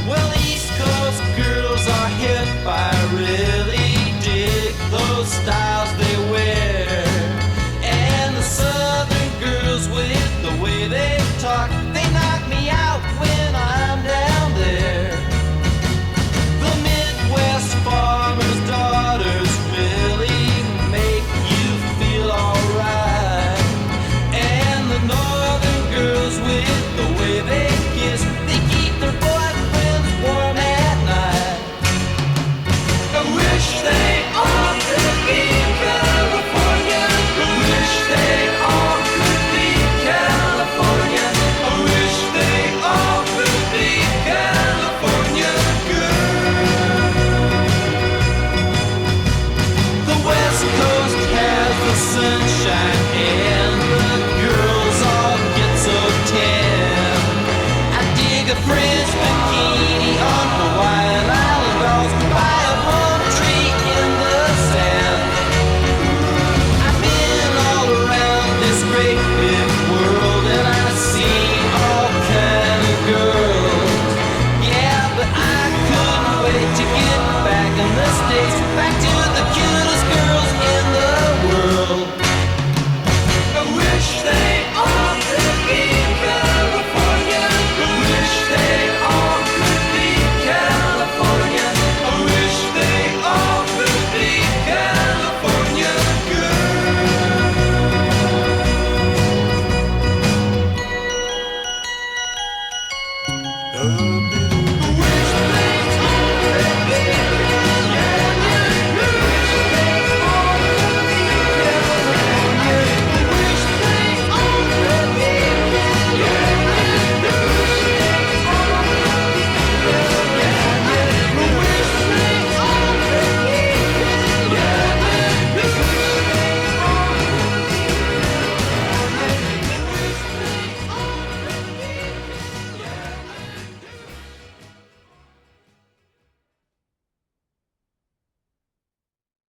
Well, East Coast girls are hip. I really dig those styles they wear. And the Southern girls with the way they talk, they knock me out when I'm down there. The Midwest farmers' daughters really make you feel alright. And the Northern girls with the way they kiss, they keep their boyfriends warm at night. I wish they all could be California. I wish they all could be California. I wish they all could be California girls. The West Coast has the sunshine and the girls all get so tan. I dig a French bikini on Hawaiian Island by a palm tree in the sand. I've been all around this great big world and I've seen all kind of girls. Yeah, but I couldn't wait to get back in the States, back to the cutest girls in the world. I wish they all could be California. I wish they all could be California. I wish they all could be California girls.